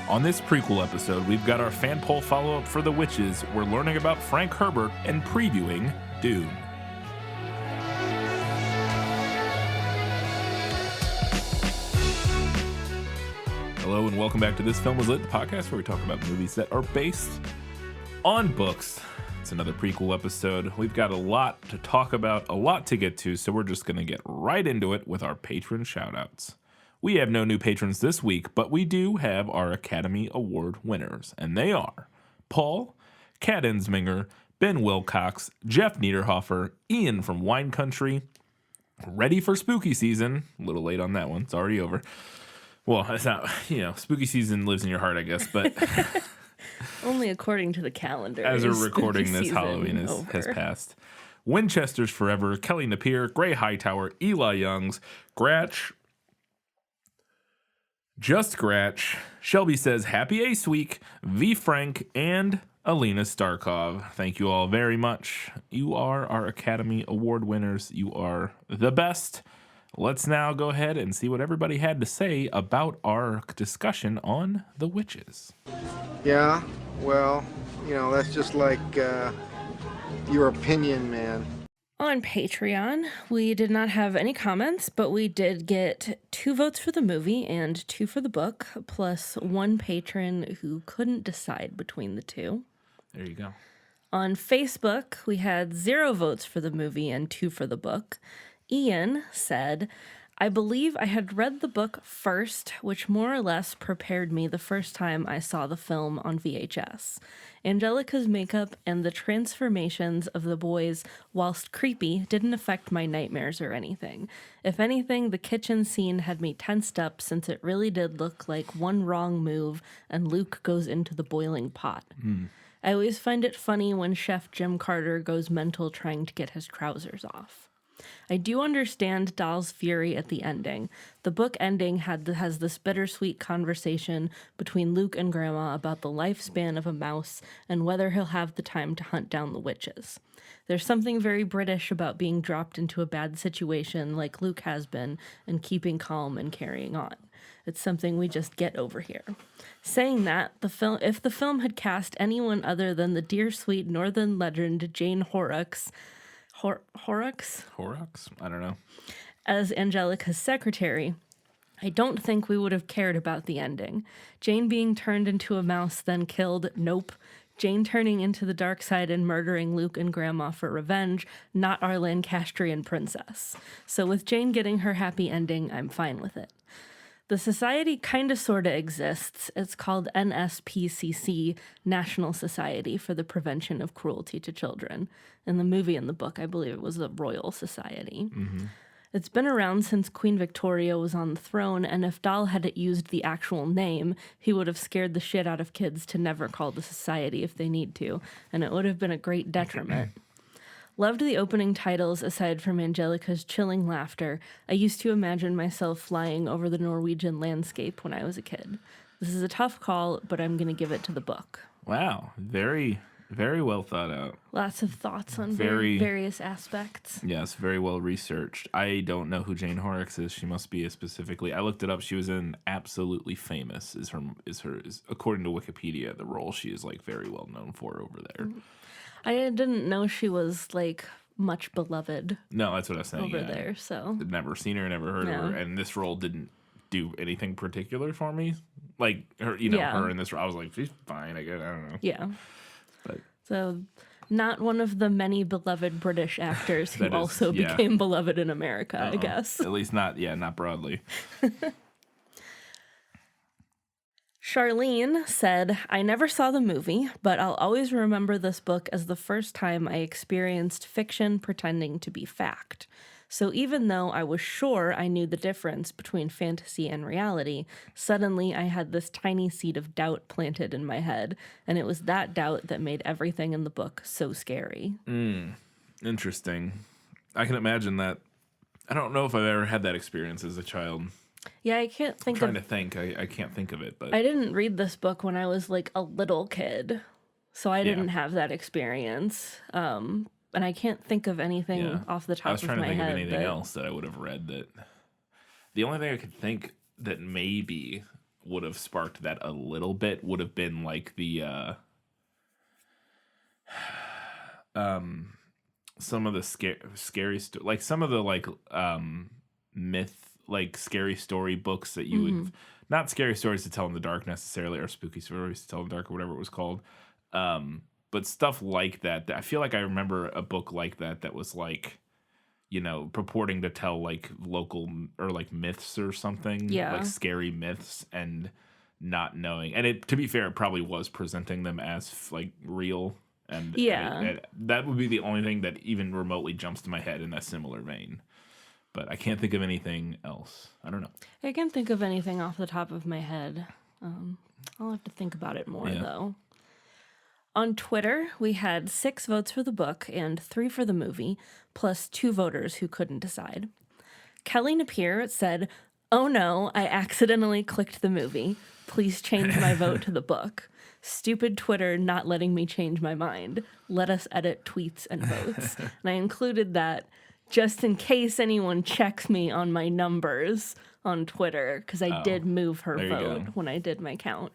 On this prequel episode, we've got our fan poll follow-up for The Witches. We're learning about Frank Herbert and previewing Dune. Hello and welcome back to This Film Was Lit, the podcast where we talk about movies that are based on books. It's another prequel episode. We've got a lot to talk about, a lot to get to, so we're just going to get right into it with our patron shoutouts. We have no new patrons this week, but we do have our Academy Award winners, and they are Paul, Kat Ensminger, Ben Wilcox, Jeff Niederhofer, Ian from Wine Country, ready for spooky season. A little late on that one. It's already over. Well, it's not, spooky season lives in your heart, I guess, but only according to the calendar. As we're recording this, Halloween has passed. Winchester's Forever, Kelly Napier, Gray Hightower, Eli Youngs, Gratch, Just Gratch, Shelby Says Happy Ace Week, V Frank, and Alina Starkov. Thank you all very much. You are our Academy Award winners. You are the best. Let's now go ahead and see what everybody had to say about our discussion on The Witches. Yeah, well, that's just like your opinion, man. On Patreon, we did not have any comments, but we did get 2 votes for the movie and 2 for the book, plus 1 patron who couldn't decide between the 2. There you go. On Facebook, we had 0 votes for the movie and 2 for the book. Ian said, I believe I had read the book first, which more or less prepared me the first time I saw the film on VHS. Angelica's makeup and the transformations of the boys, whilst creepy, didn't affect my nightmares or anything. If anything, the kitchen scene had me tensed up since it really did look like one wrong move and Luke goes into the boiling pot. I always find it funny when Chef Jim Carter goes mental trying to get his trousers off. I do understand Dahl's fury at the ending. The book ending has this bittersweet conversation between Luke and Grandma about the lifespan of a mouse and whether he'll have the time to hunt down the witches. There's something very British about being dropped into a bad situation like Luke has been and keeping calm and carrying on. It's something we just get over here. Saying that, if the film had cast anyone other than the dear sweet northern legend Jane Horrocks, Horrocks? I don't know. As Angelica's secretary, I don't think we would have cared about the ending. Jane being turned into a mouse, then killed, nope. Jane turning into the dark side and murdering Luke and Grandma for revenge, not our Lancastrian princess. So with Jane getting her happy ending, I'm fine with it. The society kinda sorta exists. It's called NSPCC, National Society for the Prevention of Cruelty to Children. In the movie and the book, I believe it was the Royal Society. Mm-hmm. It's been around since Queen Victoria was on the throne, and if Dahl hadn't used the actual name, he would have scared the shit out of kids to never call the society if they need to, and it would have been a great detriment. Loved the opening titles aside from Angelica's chilling laughter. I used to imagine myself flying over the Norwegian landscape when I was a kid. This is a tough call, but I'm going to give it to the book. Wow. Very, very well thought out. Lots of thoughts on various aspects. Yes, very well researched. I don't know who Jane Horrocks is. She must be I looked it up. She was in Absolutely Famous is according to Wikipedia, the role she is very well known for over there. Mm-hmm. I didn't know she was, much beloved. No, that's what I was saying. Over there, so. I'd never seen her, never heard of her, and this role didn't do anything particular for me. Her in this role, I was like, she's fine, I guess, I don't know. Yeah. But so, not one of the many beloved British actors who also became beloved in America, I guess. At least not broadly. Charlene said, I never saw the movie, but I'll always remember this book as the first time I experienced fiction pretending to be fact. So even though I was sure I knew the difference between fantasy and reality, suddenly I had this tiny seed of doubt planted in my head, and it was that doubt that made everything in the book so scary. Interesting. I can imagine that. I don't know if I've ever had that experience as a child. Yeah, I can't think I'm trying to think. I can't think of it, but I didn't read this book when I was a little kid, so I didn't have that experience. And I can't think of anything off the top of my head. I was trying to think of anything else that I would have read. That the only thing I could think that maybe would have sparked that a little bit would have been like the some of the scary like some of the like myth like scary story books that you would not scary stories to tell in the dark necessarily, or spooky stories to tell in the dark, or whatever it was called, but stuff like that. I feel like I remember a book like that was like, you know, purporting to tell like local or like myths or something, like scary myths, and not knowing. And it, to be fair, it probably was presenting them as like real. And that would be the only thing that even remotely jumps to my head in a similar vein. But I can't think of anything else. I don't know. I can't think of anything off the top of my head. I'll have to think about it more, though. On Twitter, we had 6 votes for the book and 3 for the movie, plus 2 voters who couldn't decide. Kelly Napier said, "Oh no, I accidentally clicked the movie. Please change my vote to the book. Stupid Twitter not letting me change my mind. Let us edit tweets and votes." And I included that just in case anyone checks me on my numbers on Twitter, because I did move her vote when I did my count.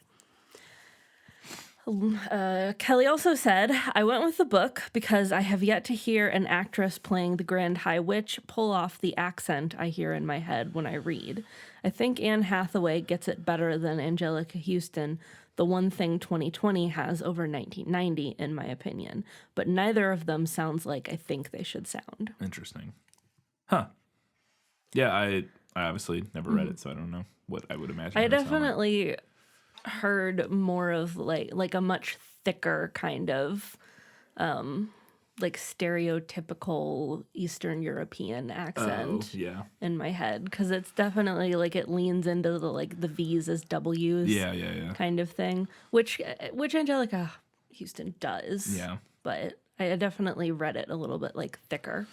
Kelly also said, "I went with the book because I have yet to hear an actress playing the Grand High Witch pull off the accent I hear in my head when I read. I think Anne Hathaway gets it better than Angelica Houston, the one thing 2020 has over 1990, in my opinion. But neither of them sounds like I think they should sound." Interesting. Huh. Yeah, I obviously never read it, so I don't know what I would imagine. I definitely heard more of like a much thicker kind of like stereotypical Eastern European accent in my head, because it's definitely like it leans into the like the V's as W's kind of thing, which Angelica Houston does. Yeah, but I definitely read it a little bit like thicker.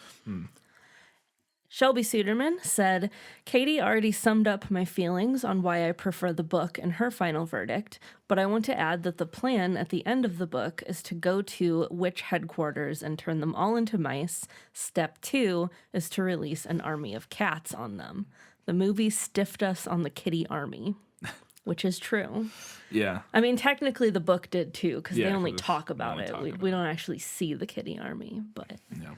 Shelby Suderman said, "Katie already summed up my feelings on why I prefer the book in her final verdict, but I want to add that the plan at the end of the book is to go to witch headquarters and turn them all into mice. Step 2 is to release an army of cats on them. The movie stiffed us on the kitty army," which is true. Yeah. I mean, technically the book did too, because they only talk about it. We don't actually see the kitty army, but... Yeah.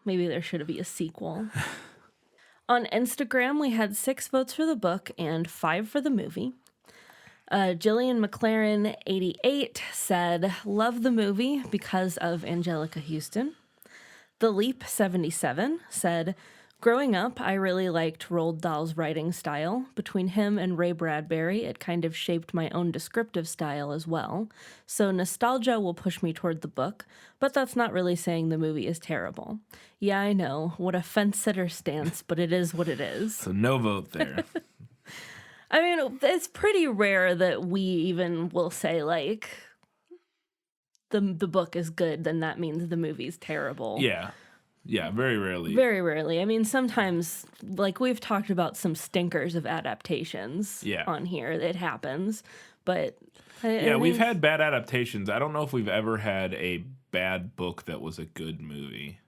Maybe there should be a sequel. On Instagram, we had 6 votes for the book and 5 for the movie. Jillian McLaren, 88, said, "Love the movie because of Angelica Houston." The Leap, 77, said, "Growing up, I really liked Roald Dahl's writing style. Between him and Ray Bradbury, it kind of shaped my own descriptive style as well. So nostalgia will push me toward the book, but that's not really saying the movie is terrible. Yeah, I know, what a fence-sitter stance, but it is what it is." So no vote there. I mean, it's pretty rare that we even will say, like, the book is good, then that means the movie's terrible. Yeah. Yeah, very rarely. Very rarely. I mean, sometimes, like, we've talked about some stinkers of adaptations on here. It happens. But we've had bad adaptations. I don't know if we've ever had a bad book that was a good movie.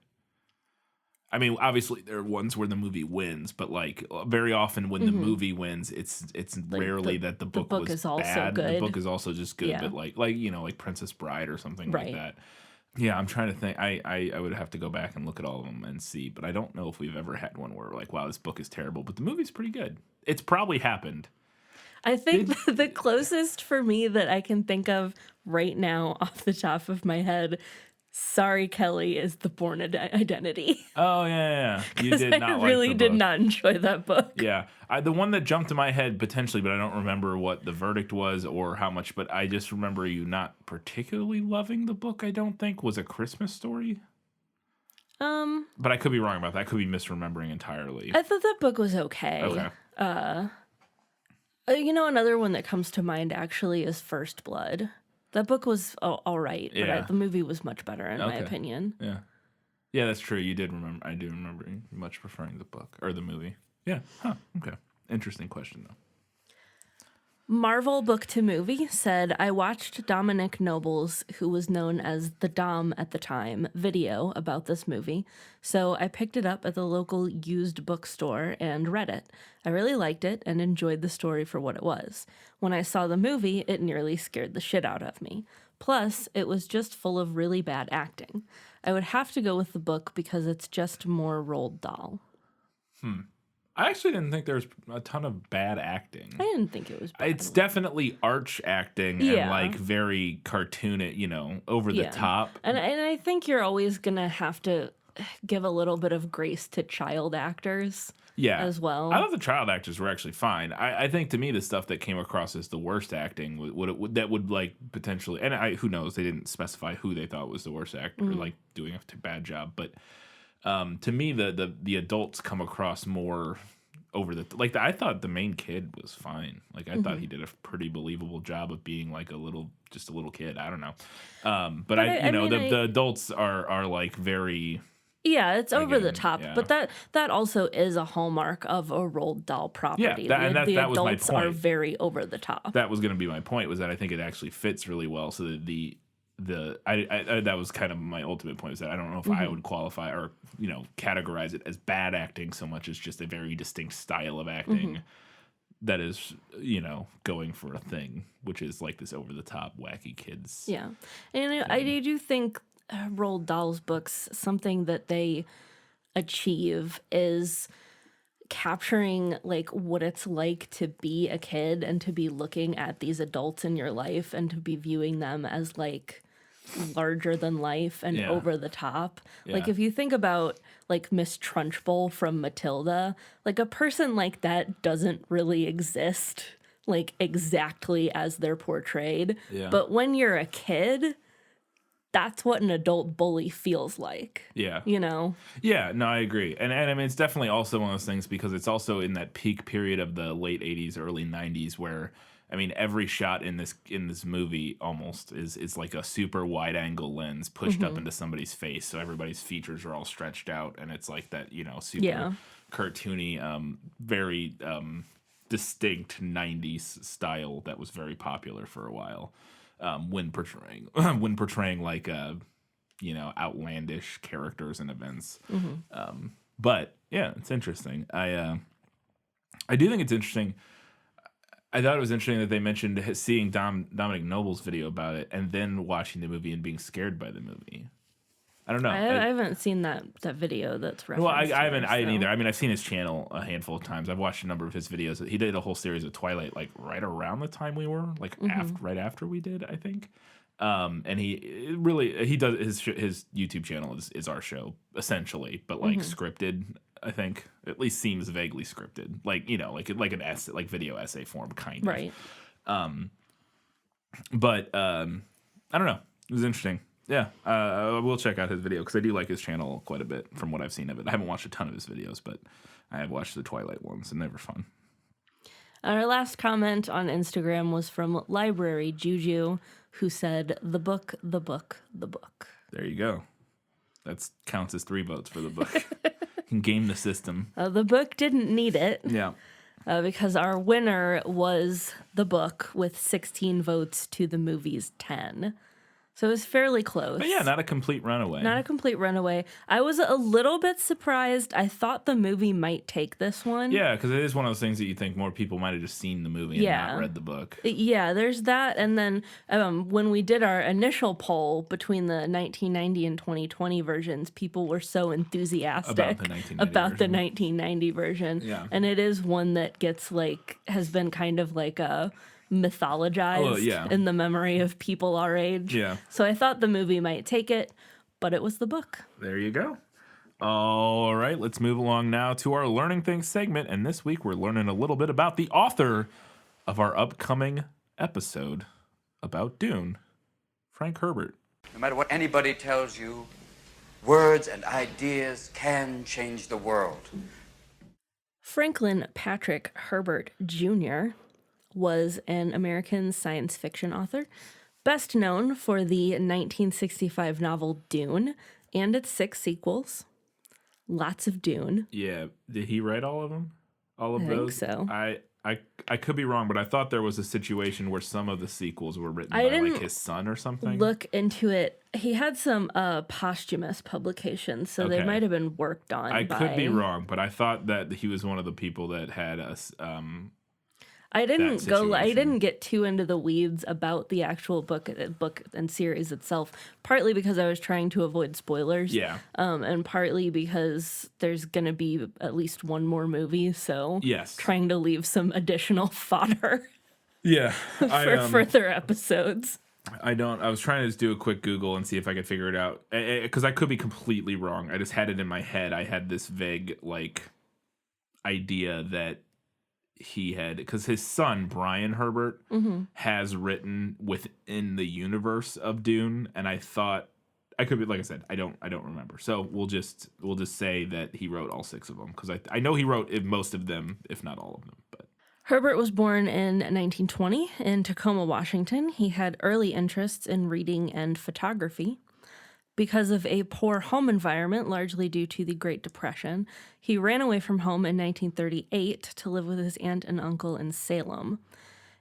I mean, obviously there are ones where the movie wins, but like very often when the movie wins, it's like rarely that the book was is also bad. good. The book is also just good, but like you know, like Princess Bride or something like that. Yeah, I'm trying to think. I would have to go back and look at all of them and see, but I don't know if we've ever had one where we're like, wow, this book is terrible, but the movie's pretty good. It's probably happened. I think the closest for me that I can think of right now off the top of my head, sorry, Kelly, is The Bourne Identity. Oh, yeah. You did not I really did not enjoy that book. Yeah. The one that jumped to my head potentially, but I don't remember what the verdict was or how much, but I just remember you not particularly loving the book, I don't think, was A Christmas Story. But I could be wrong about that. I could be misremembering entirely. I thought that book was okay. You know, another one that comes to mind actually is First Blood. That book was all right, but the movie was much better in my opinion. Yeah, that's true. You did remember. I do remember you much preferring the book or the movie. Yeah. Huh. Okay. Interesting question though. Marvel Book to Movie said, I watched Dominic Noble's, who was known as the Dom at the time, video about this movie. So I picked it up at the local used bookstore and read it. I really liked it and enjoyed the story for what it was. When I saw the movie, it nearly scared the shit out of me. Plus, it was just full of really bad acting. I would have to go with the book because it's just more Roald Dahl. I actually didn't think there was a ton of bad acting. I didn't think it was bad. It's definitely arch acting and like very cartoony, over the top. And I think you're always going to have to give a little bit of grace to child actors as well. I thought the child actors were actually fine. I think to me the stuff that came across as the worst acting that would like potentially, and who knows, they didn't specify who they thought was the worst actor, like doing a bad job, but to me, the adults come across more over I thought the main kid was fine. Like I thought he did a pretty believable job of being like a little kid. I don't know, but the adults are like very. Yeah, it's over the top, but that also is a hallmark of a Roald Dahl property. Yeah, that was my point. Adults are very over the top. That was going to be my point. Was that I think it actually fits really well. So that that was kind of my ultimate point, is that I don't know if I would qualify or categorize it as bad acting so much as just a very distinct style of acting that is going for a thing, which is like this over the top wacky kids. Yeah, and I do think Roald Dahl's books, something that they achieve is capturing like what it's like to be a kid and to be looking at these adults in your life and to be viewing them as like larger than life and over the top. Like if you think about like Miss Trunchbull from Matilda, like a person like that doesn't really exist like exactly as they're portrayed. But when you're a kid, that's what an adult bully feels like. Yeah. Yeah, no, I agree. And I mean, it's definitely also one of those things because it's also in that peak period of the late 80s, early 90s where, I mean, every shot in this movie almost is like a super wide angle lens pushed up into somebody's face. So everybody's features are all stretched out and it's like that, super cartoony, very distinct 90s style that was very popular for a while. When portraying like outlandish characters and events. But yeah, it's interesting. I do think it's interesting. I thought it was interesting that they mentioned seeing Dominic Noble's video about it and then watching the movie and being scared by the movie. I don't know. I haven't seen that video that's referenced. Well, I haven't either. I mean, I've seen his channel a handful of times. I've watched a number of his videos. He did a whole series of Twilight, like right around the time we were, like right after we did, I think. And he does his YouTube channel is our show essentially, but like scripted. I think at least seems vaguely scripted, like like an essay, like video essay form, kind of. Right. But I don't know. It was interesting. Yeah, we'll check out his video because I do like his channel quite a bit from what I've seen of it. I haven't watched a ton of his videos, but I have watched the Twilight ones, and they were fun. Our last comment on Instagram was from Library Juju, who said, "The book, the book, the book." There you go. That counts as 3 votes for the book. You can game the system. The book didn't need it. Yeah. Because our winner was the book with 16 votes to the movie's 10. So it was fairly close. But yeah, not a complete runaway. Not a complete runaway. I was a little bit surprised. I thought the movie might take this one. Yeah, because it is one of those things that you think more people might have just seen the movie and not read the book. Yeah, there's that. And then when we did our initial poll between the 1990 and 2020 versions, people were so enthusiastic about the 1990 version. Yeah. And it is one that gets has been kind of like a mythologized in the memory of people our age. Yeah. So I thought the movie might take it, but it was the book. There you go. All right, let's move along now to our Learning Things segment. And this week we're learning a little bit about the author of our upcoming episode about Dune, Frank Herbert. No matter what anybody tells you, words and ideas can change the world. Franklin Patrick Herbert Jr. was an American science fiction author, best known for the 1965 novel Dune and its 6 sequels. Lots of Dune. Yeah. Did he write all of them? All of those? I think so. I could be wrong, but I thought there was a situation where some of the sequels were written by like his son or something. Look into it. He had some posthumous publications, so they Okay. might have been worked on. I could be wrong, but I thought that he was one of the people that had us. I didn't situation. get too into the weeds about the actual book and series itself. Partly because I was trying to avoid spoilers. Yeah. And partly because there's gonna be at least one more movie, so Yes. trying to leave some additional fodder Yeah. for further episodes. I was trying to just do a quick Google and see if I could figure it out, because I could be completely wrong. I just had it in my head. I had this vague like idea that he had, because his son Brian Herbert has written within the universe of Dune, and I thought I could be, like I said, I don't remember. So we'll just say that he wrote all 6 of them, because I know he wrote most of them, if not all of them. But Herbert was born in 1920 in Tacoma, Washington. He had early interests in reading and photography. Because of a poor home environment, largely due to the Great Depression, he ran away from home in 1938 to live with his aunt and uncle in Salem.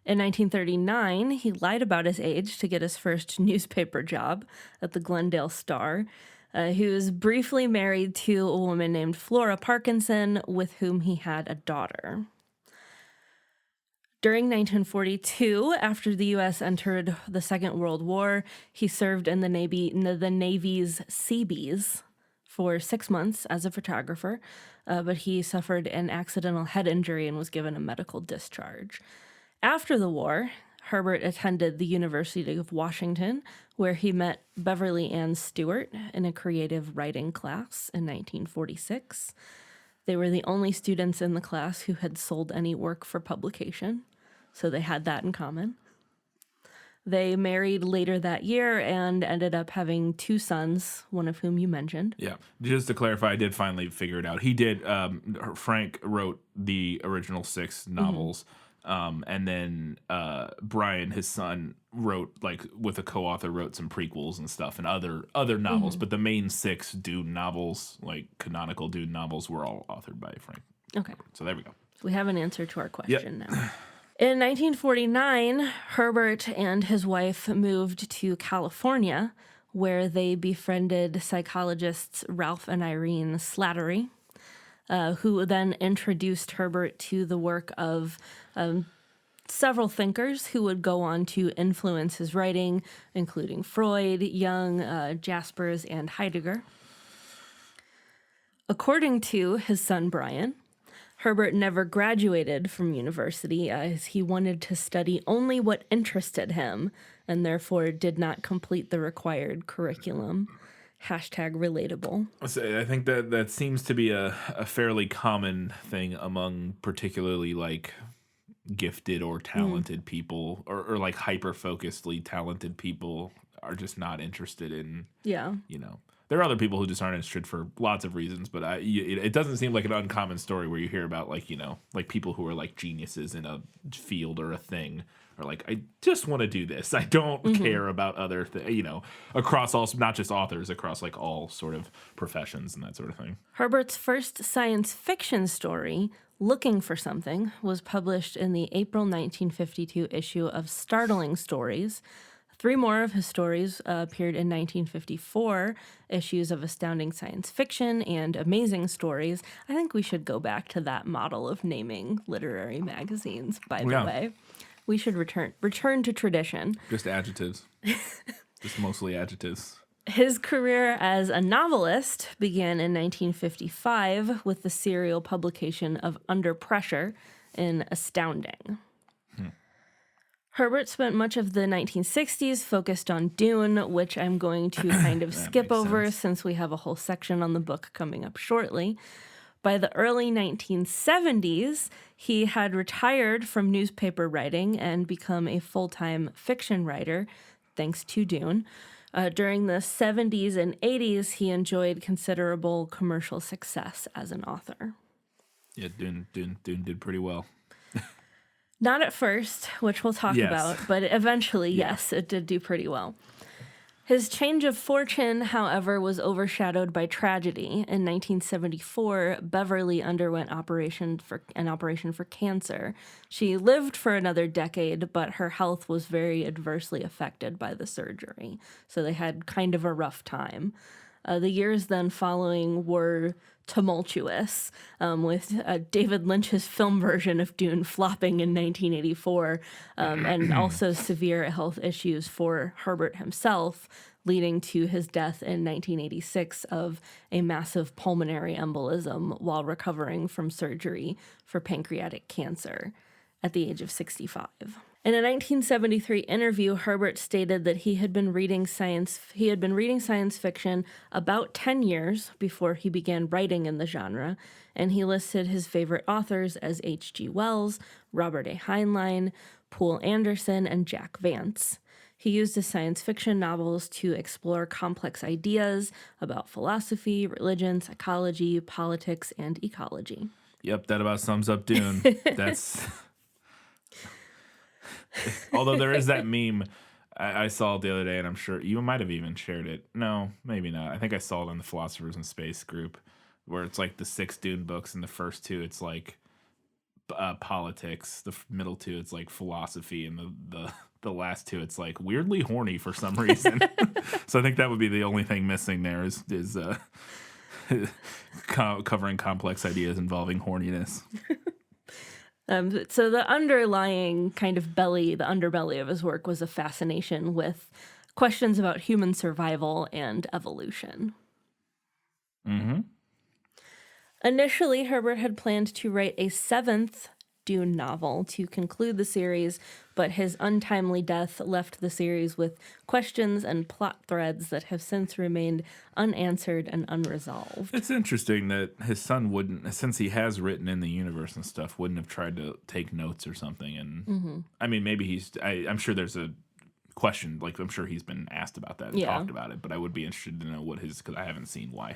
In 1939, he lied about his age to get his first newspaper job at the Glendale Star. He was briefly married to a woman named Flora Parkinson, with whom he had a daughter. During 1942, after the U.S. entered the Second World War, he served in the Navy's Seabees for 6 months as a photographer, but he suffered an accidental head injury and was given a medical discharge. After the war, Herbert attended the University of Washington, where he met Beverly Ann Stewart in a creative writing class in 1946. They were the only students in the class who had sold any work for publication, so they had that in common. They married later that year and ended up having 2 sons, one of whom you mentioned. yeah, just to clarify, I did finally figure it out. He did. Frank wrote the original 6 novels, and then Brian, his son, wrote, like, with a co-author, wrote some prequels and stuff and other novels. But the main 6 Dune novels, like canonical Dune novels, were all authored by Frank. Okay. So there we go. We have an answer to our question now. In 1949, Herbert and his wife moved to California, where they befriended psychologists Ralph and Irene Slattery, who then introduced Herbert to the work of several thinkers who would go on to influence his writing, including Freud, Jung, Jaspers, and Heidegger. According to his son Brian, Herbert never graduated from university, as he wanted to study only what interested him and therefore did not complete the required curriculum. #relatable. So I think that seems to be a fairly common thing among particularly like gifted or talented people, or like hyper-focusedly talented people are just not interested in, Yeah. There are other people who just aren't interested for lots of reasons, but it doesn't seem like an uncommon story where you hear about like people who are like geniuses in a field or a thing, or like, I just want to do this. I don't care about other things, across all, not just authors, across like all sort of professions and that sort of thing. Herbert's first science fiction story, Looking for Something, was published in the April 1952 issue of Startling Stories. 3 more of his stories appeared in 1954 issues of Astounding Science Fiction and Amazing Stories. I think we should go back to that model of naming literary magazines, by the way. We should return to tradition. Just adjectives. Just mostly adjectives. His career as a novelist began in 1955 with the serial publication of Under Pressure in Astounding. Herbert spent much of the 1960s focused on Dune, which I'm going to kind of skip over since we have a whole section on the book coming up shortly. By the early 1970s, he had retired from newspaper writing and become a full-time fiction writer, thanks to Dune. During the 70s and 80s, he enjoyed considerable commercial success as an author. Yeah, Dune did pretty well. Not at first, which we'll talk about, but eventually, yes, it did do pretty well. His change of fortune, however, was overshadowed by tragedy. In 1974, Beverly underwent an operation for cancer. She lived for another decade, but her health was very adversely affected by the surgery. So they had kind of a rough time. The years then following were tumultuous, with David Lynch's film version of Dune flopping in 1984, and also severe health issues for Herbert himself, leading to his death in 1986 of a massive pulmonary embolism while recovering from surgery for pancreatic cancer at the age of 65. In a 1973 interview, Herbert stated that he had been reading science fiction about 10 years before he began writing in the genre, and he listed his favorite authors as H.G. Wells, Robert A. Heinlein, Poul Anderson, and Jack Vance. He used his science fiction novels to explore complex ideas about philosophy, religion, psychology, politics, and ecology. Yep, that about sums up Dune. That's... Although there is that meme I saw the other day, and I'm sure you might have even shared it. No, maybe not. I think I saw it on the Philosophers in Space group, where it's like the 6 Dune books, and the first 2 it's like politics. The middle 2 it's like philosophy, and the last 2 it's like weirdly horny for some reason. So I think that would be the only thing missing there is covering complex ideas involving horniness. So the underlying kind of the underbelly of his work was a fascination with questions about human survival and evolution. Mm-hmm. Initially, Herbert had planned to write a 7th Dune novel to conclude the series, but his untimely death left the series with questions and plot threads that have since remained unanswered and unresolved. It's interesting that his son wouldn't, since he has written in the universe and stuff, wouldn't have tried to take notes or something. And I mean, maybe I'm sure there's a question, like I'm sure he's been asked about that and talked about it, but I would be interested to know what because I haven't seen why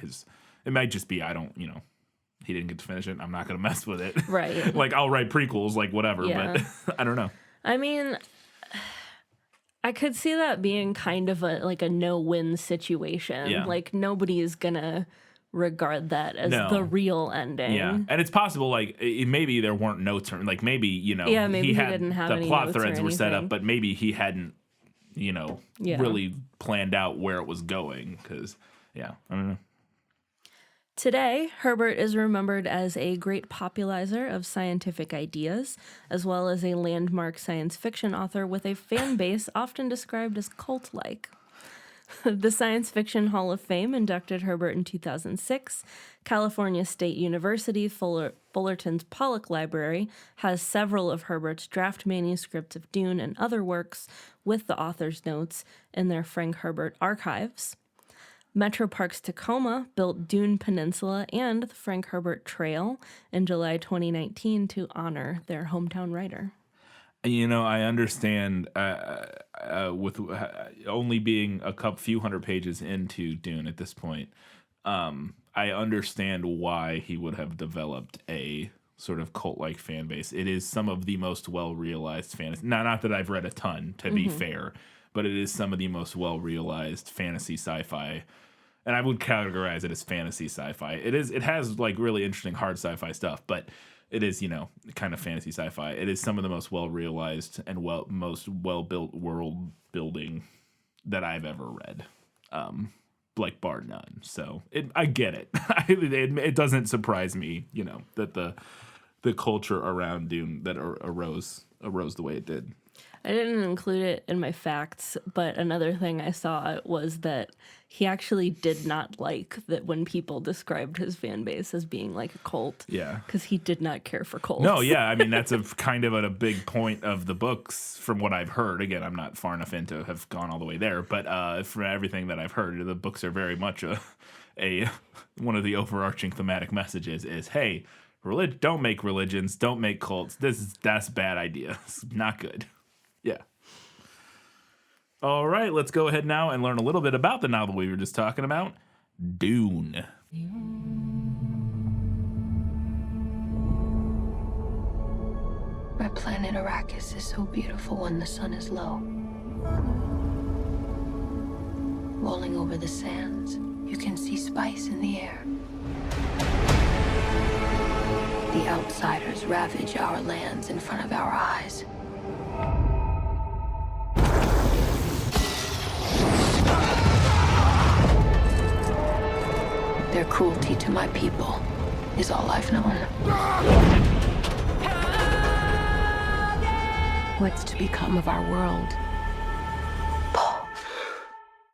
it might just be, he didn't get to finish it. I'm not going to mess with it. Right. Like, I'll write prequels, like, whatever. Yeah. But I don't know. I mean, I could see that being kind of a no-win situation. Yeah. Like, nobody is going to regard that as the real ending. Yeah. And it's possible, like, maybe there weren't notes. Or, like, maybe, maybe he didn't have the any plot notes threads or were set anything. up, but maybe he hadn't, really planned out where it was going. Because, I don't know. Today, Herbert is remembered as a great popularizer of scientific ideas, as well as a landmark science fiction author with a fan base often described as cult-like. The Science Fiction Hall of Fame inducted Herbert in 2006. California State University Fullerton's Pollock Library has several of Herbert's draft manuscripts of Dune and other works with the author's notes in their Frank Herbert archives. Metro Parks Tacoma built Dune Peninsula and the Frank Herbert Trail in July 2019 to honor their hometown writer. I understand with only being a few hundred pages into Dune at this point, I understand why he would have developed a sort of cult-like fan base. It is some of the most well-realized fantasy. Not that I've read a ton, to be fair, but it is some of the most well-realized fantasy sci-fi, and I would categorize it as fantasy sci-fi. It has like really interesting hard sci-fi stuff, but it is, kind of fantasy sci-fi. It is some of the most well-realized and most well-built world building that I've ever read, like bar none. So I get it. It doesn't surprise me, that the culture around Dune that arose the way it did. I didn't include it in my facts, but another thing I saw was that he actually did not like that when people described his fan base as being like a cult. Yeah. Because he did not care for cults. No, yeah. I mean, that's a big point of the books from what I've heard. Again, I'm not far enough in to have gone all the way there, but from everything that I've heard, the books are very much a one of the overarching thematic messages is, hey, don't make religions, don't make cults. That's a bad idea. It's not good. Yeah. All right, let's go ahead now and learn a little bit about the novel we were just talking about, Dune. My planet Arrakis is so beautiful when the sun is low. rolling over the sands. You can see spice in the air. The outsiders ravage our lands in front of our eyes. Their cruelty to my people is all I've known. What's to become of our world?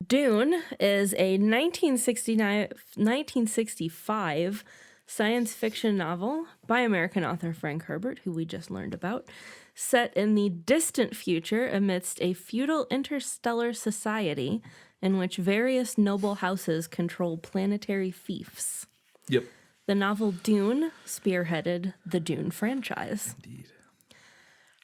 Dune is a 1965 science fiction novel by American author Frank Herbert, who we just learned about, set in the distant future amidst a feudal interstellar society in which various noble houses control planetary fiefs. Yep. The novel Dune spearheaded the Dune franchise. Indeed.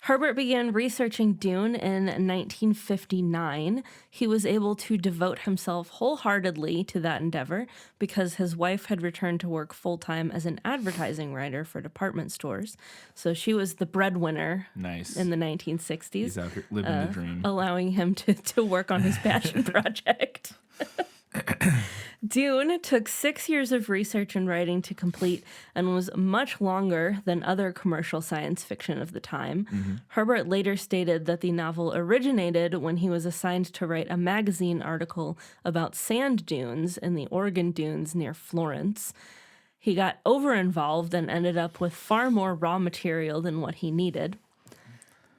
Herbert began researching Dune in 1959. He was able to devote himself wholeheartedly to that endeavor because his wife had returned to work full-time as an advertising writer for department stores. So she was the breadwinner Nice. in the 1960s. He's out here living the dream. Allowing him to work on his passion project. Dune took 6 years of research and writing to complete and was much longer than other commercial science fiction of the time. Mm-hmm. Herbert later stated that the novel originated when he was assigned to write a magazine article about sand dunes in the Oregon dunes near Florence. He got over-involved and ended up with far more raw material than what he needed.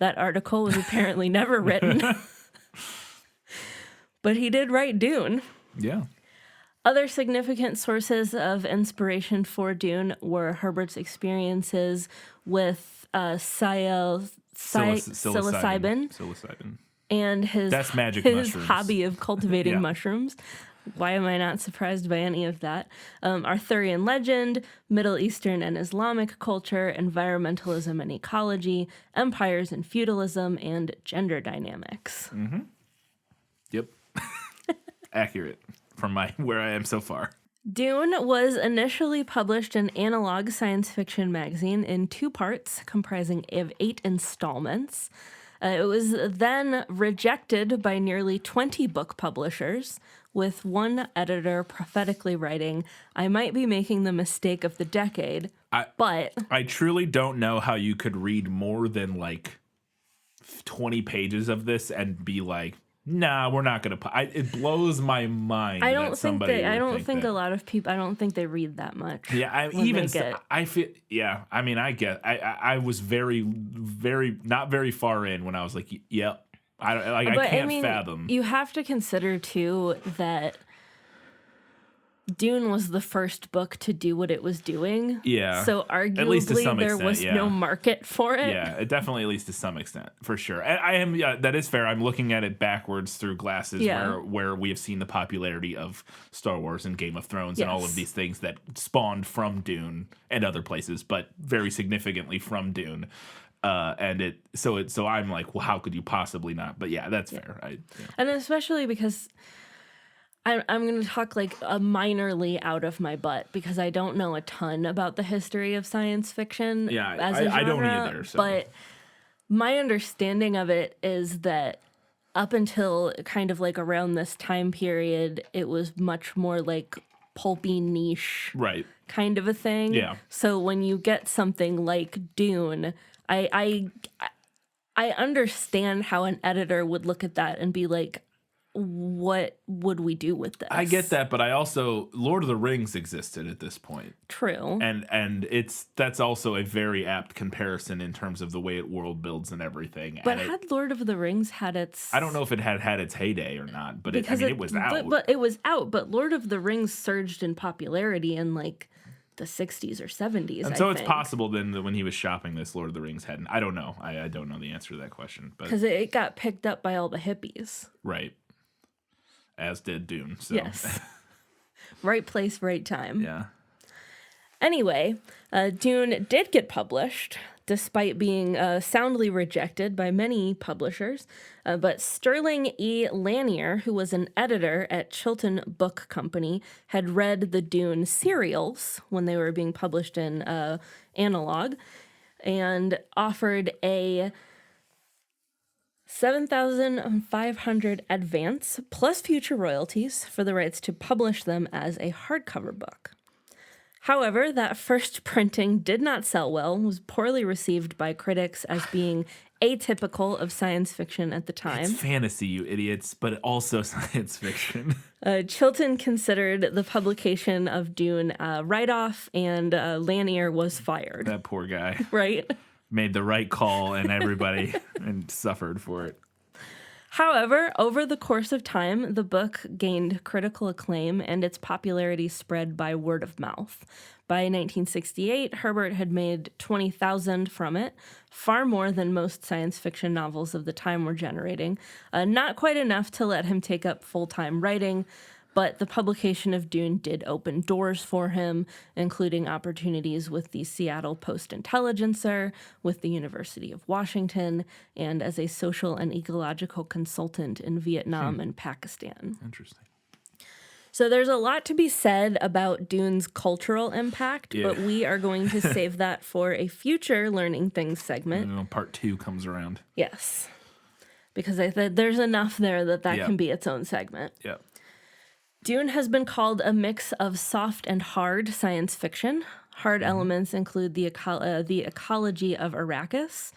That article was apparently never written. But he did write Dune. Yeah. Other significant sources of inspiration for Dune were Herbert's experiences with psilocybin Psilocybin. and That's magic his mushrooms. hobby of cultivating Yeah. mushrooms. Why am I not surprised by any of that? Arthurian legend, Middle Eastern and Islamic culture, environmentalism and ecology, empires and feudalism, and gender dynamics. Yep. Accurate from where I am so far. Dune was initially published in Analog Science Fiction magazine in 2 parts, comprising of 8 installments. It was then rejected by nearly 20 book publishers, with one editor prophetically writing, "I might be making the mistake of the decade, but..." I truly don't know how you could read more than like 20 pages of this and be like, nah, we're not going to... It blows my mind. I that don't think somebody they. I would don't think that. a lot of people. I don't think they read that much. Yeah, I feel. Yeah, I mean, I get. I was very not very far in when I was like, yep. I can't fathom. You have to consider too that Dune was the first book to do what it was doing. Yeah. So at least to arguably some there extent, was yeah. no market for it. Yeah, it definitely, at least to some extent, for sure. I am. Yeah, that is fair. I'm looking at it backwards through glasses, Yeah. where we have seen the popularity of Star Wars and Game of Thrones and all Yes. of these things that spawned from Dune and other places, but very significantly from Dune. So I'm like, well, how could you possibly not? But yeah, that's fair. And especially because I'm going to talk like a minorly out of my butt because I don't know a ton about the history of science fiction Yeah, as a genre. I don't either. So. But my understanding of it is that up until kind of like around this time period, it was much more like pulpy niche Right. kind of a thing. Yeah. So when you get something like Dune, I understand how an editor would look at that and be like, what would we do with this? I get that, but I also Lord of the Rings existed at this point. True. And that's also a very apt comparison in terms of the way it world builds and everything. But and had Lord of the Rings had its... I don't know if it had its heyday or not, but it was out. But it was out, but Lord of the Rings surged in popularity in like the 60s or 70s, and so I it's think. possible then that when he was shopping this, Lord of the Rings hadn't. I don't know. I don't know the answer to that question. Because it got picked up by all the hippies. Right. As did Dune. So. Yes. Right place, right time. Yeah. Anyway, Dune did get published, despite being soundly rejected by many publishers. But Sterling E. Lanier, who was an editor at Chilton Book Company, had read the Dune serials when they were being published in Analog, and offered a $7,500 advance plus future royalties for the rights to publish them as a hardcover book. However, that first printing did not sell well, was poorly received by critics as being atypical of science fiction at the time. It's fantasy, you idiots, but also science fiction. Chilton considered the publication of Dune a write-off, and Lanier was fired. That poor guy. Right? Made the right call, and everybody and suffered for it. However, over the course of time, the book gained critical acclaim and its popularity spread by word of mouth. By 1968, Herbert had made $20,000 from it, far more than most science fiction novels of the time were generating. Not quite enough to let him take up full-time writing, but the publication of Dune did open doors for him, including opportunities with the Seattle Post-Intelligencer, with the University of Washington, and as a social and ecological consultant in Vietnam and Pakistan. Interesting. So there's a lot to be said about Dune's cultural impact, but we are going to save that for a future Learning Things segment. And then part 2 comes around. Yes. Because there's enough there that can be its own segment. Yeah. Dune has been called a mix of soft and hard science fiction. Hard elements include the ecology of Arrakis,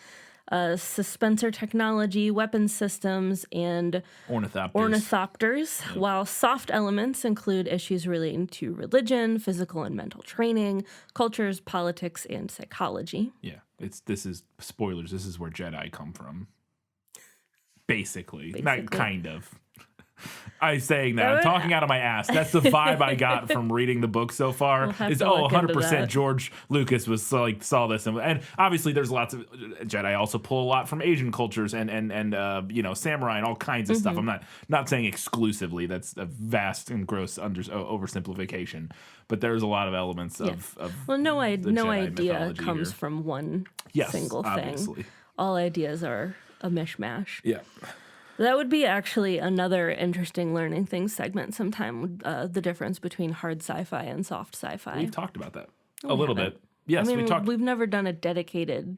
suspensor technology, weapon systems, and ornithopters, while soft elements include issues relating to religion, physical and mental training, cultures, politics, and psychology. Yeah, this is spoilers. This is where Jedi come from. Basically. Not kind of. I'm saying that. I'm talking out of my ass. That's the vibe I got from reading the book so far. 100% George Lucas was saw this, and obviously there's lots of Jedi also pull a lot from Asian cultures and samurai and all kinds of stuff. I'm not saying exclusively. That's a vast and gross oversimplification, but there's a lot of elements of no idea mythology comes here. from one single thing. Obviously. All ideas are a mishmash. Yeah. That would be actually another interesting Learning Things segment sometime, the difference between hard sci-fi and soft sci-fi. We've talked about that a little bit. Yes, we've never done a dedicated.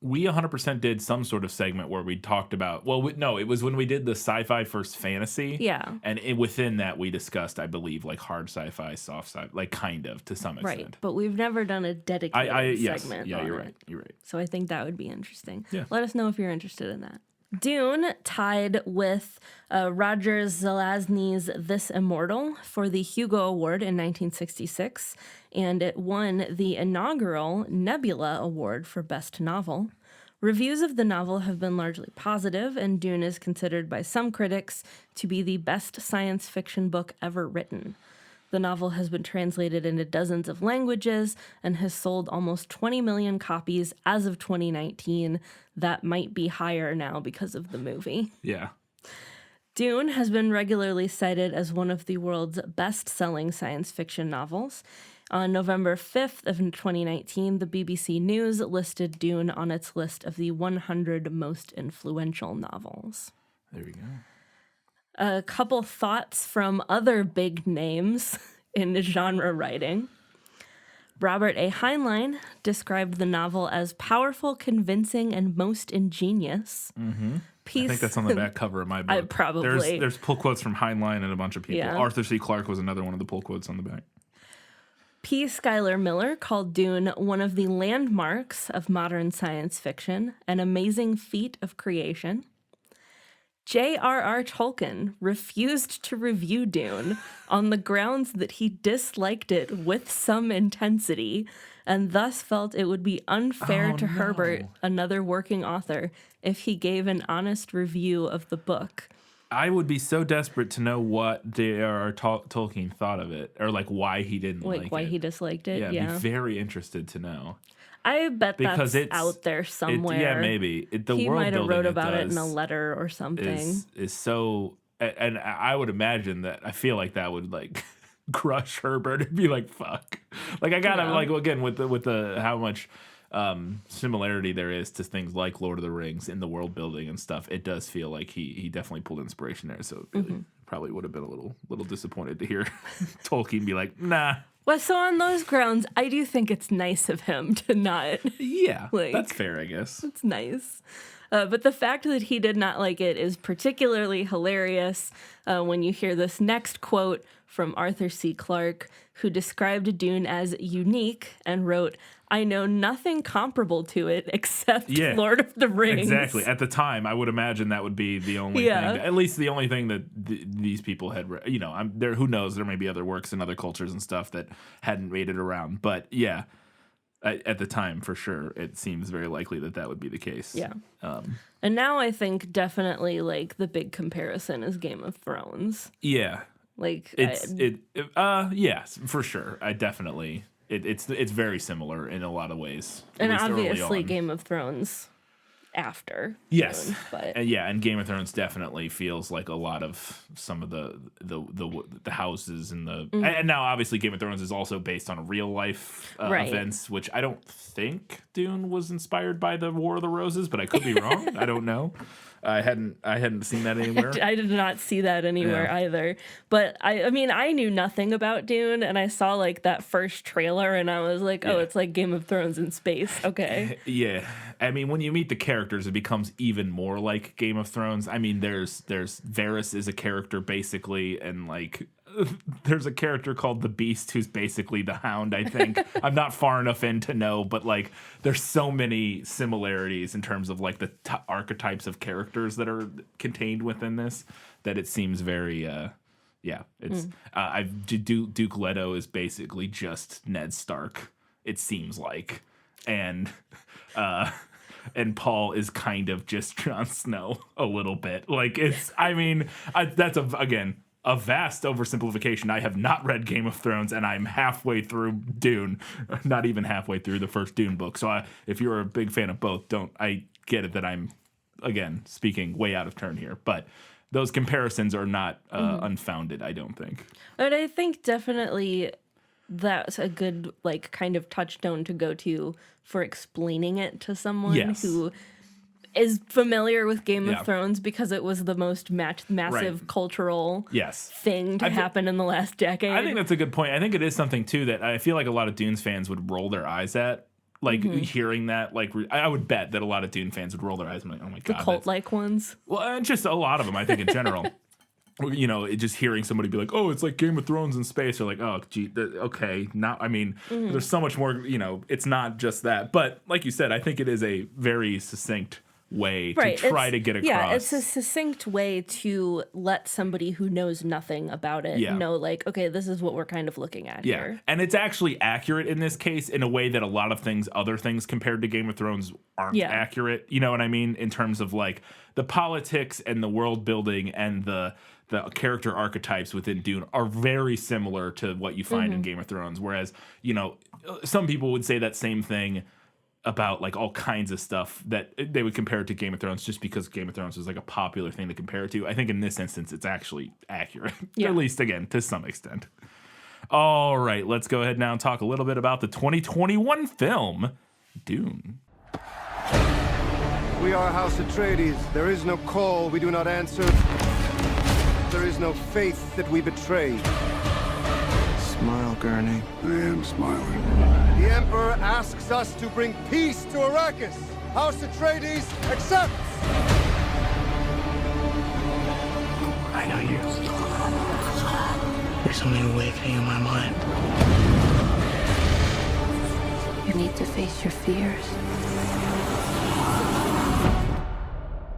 We 100% did some sort of segment where we talked about, it was when we did the sci-fi first fantasy. Yeah. And within that we discussed, I believe, like hard sci-fi, soft sci-fi, like kind of to some extent. Right, but we've never done a dedicated segment. Yeah, you're right. right. You're right. So I think that would be interesting. Yeah. Let us know if you're interested in that. Dune tied with Roger Zelazny's This Immortal for the Hugo Award in 1966, and it won the inaugural Nebula Award for Best Novel. Reviews of the novel have been largely positive, and Dune is considered by some critics to be the best science fiction book ever written. The novel has been translated into dozens of languages and has sold almost 20 million copies as of 2019. That might be higher now because of the movie. Yeah. Dune has been regularly cited as one of the world's best-selling science fiction novels. On November 5th of 2019, the BBC News listed Dune on its list of the 100 most influential novels. There we go. A couple thoughts from other big names in genre writing. Robert A. Heinlein described the novel as powerful, convincing, and most ingenious. Mm-hmm. I think that's on the back cover of my book. Probably. There's pull quotes from Heinlein and a bunch of people. Yeah. Arthur C. Clarke was another one of the pull quotes on the back. P. Schuyler Miller called Dune one of the landmarks of modern science fiction, an amazing feat of creation. J.R.R. Tolkien refused to review Dune on the grounds that he disliked it with some intensity, and thus felt it would be unfair to Herbert, another working author, if he gave an honest review of the book. I would be so desperate to know what J.R.R. Tolkien thought of it, or why he didn't like it. Why he disliked it, Yeah, I'd be very interested to know. I bet because that's out there somewhere. Maybe. He might have wrote about it in a letter or something. Is so, and I would imagine that, I feel like that would crush Herbert and be like, fuck. I gotta again with the how much similarity there is to things like Lord of the Rings in the world building and stuff. It does feel like he definitely pulled inspiration there. So it really probably would have been a little disappointed to hear Tolkien be like, nah. Well, so on those grounds, I do think it's nice of him to not. Yeah, that's fair, I guess. It's nice. But the fact that he did not like it is particularly hilarious when you hear this next quote from Arthur C. Clarke, who described Dune as unique and wrote, "I know nothing comparable to it except Lord of the Rings." Exactly. At the time, I would imagine that would be the only thing, at least the only thing that these people had, there. Who knows? There may be other works in other cultures and stuff that hadn't made it around. But yeah, at the time, for sure, it seems very likely that would be the case. Yeah. And now I think definitely like the big comparison is Game of Thrones. Yeah. Like yes, for sure. It's very similar in a lot of ways. And obviously Game of Thrones after. Yes. Dune, but and Game of Thrones definitely feels like a lot of some of the houses and and now obviously Game of Thrones is also based on real life events, which I don't think Dune was inspired by the War of the Roses, but I could be wrong. I don't know. I hadn't seen that anywhere. I did not see that anywhere either. But I mean, I knew nothing about Dune, and I saw like that first trailer, and I was like, oh, it's like Game of Thrones in space. Okay. Yeah. I mean, when you meet the characters, it becomes even more like Game of Thrones. I mean, there's Varys is a character basically, and like there's a character called the Beast who's basically the Hound, I think. I'm not far enough in to know, but like there's so many similarities in terms of like the archetypes of characters that are contained within this that it seems very Duke Leto is basically just Ned Stark, it seems like. And Paul is kind of just Jon Snow a little bit. Like that's a vast oversimplification. I have not read Game of Thrones, and I'm halfway through Dune, not even halfway through the first Dune book. So if you're a big fan of both, I get it that I'm, again, speaking way out of turn here. But those comparisons are not unfounded, I don't think. But I think definitely that's a good, like, kind of touchstone to go to for explaining it to someone who is familiar with Game of Thrones because it was the most massive cultural thing to happen in the last decade. I think that's a good point. I think it is something, too, that I feel like a lot of Dunes fans would roll their eyes at. Like, hearing that, like, I would bet that a lot of Dune fans would roll their eyes and be like, oh, my God. The cult-like ones? Well, and just a lot of them, I think, in general. Just hearing somebody be like, oh, it's like Game of Thrones in space. Or like, oh, gee, okay. There's so much more, it's not just that. But like you said, I think it is a very succinct way to try to get across. Yeah, it's a succinct way to let somebody who knows nothing about it know, like, okay, this is what we're kind of looking at here. And it's actually accurate in this case in a way that a lot of other things compared to Game of Thrones aren't accurate. You know what I mean? In terms of like the politics and the world building and the character archetypes within Dune are very similar to what you find in Game of Thrones. Whereas, some people would say that same thing about like all kinds of stuff that they would compare it to Game of Thrones just because Game of Thrones was like a popular thing to compare it to. I think in this instance, it's actually accurate, at least again, to some extent. All right, let's go ahead now and talk a little bit about the 2021 film, Dune. We are House Atreides. There is no call we do not answer. There is no faith that we betray. Smile, Gurney. I am smiling. The Emperor asks us to bring peace to Arrakis. House Atreides accepts! I know you. There's something awakening in my mind. You need to face your fears.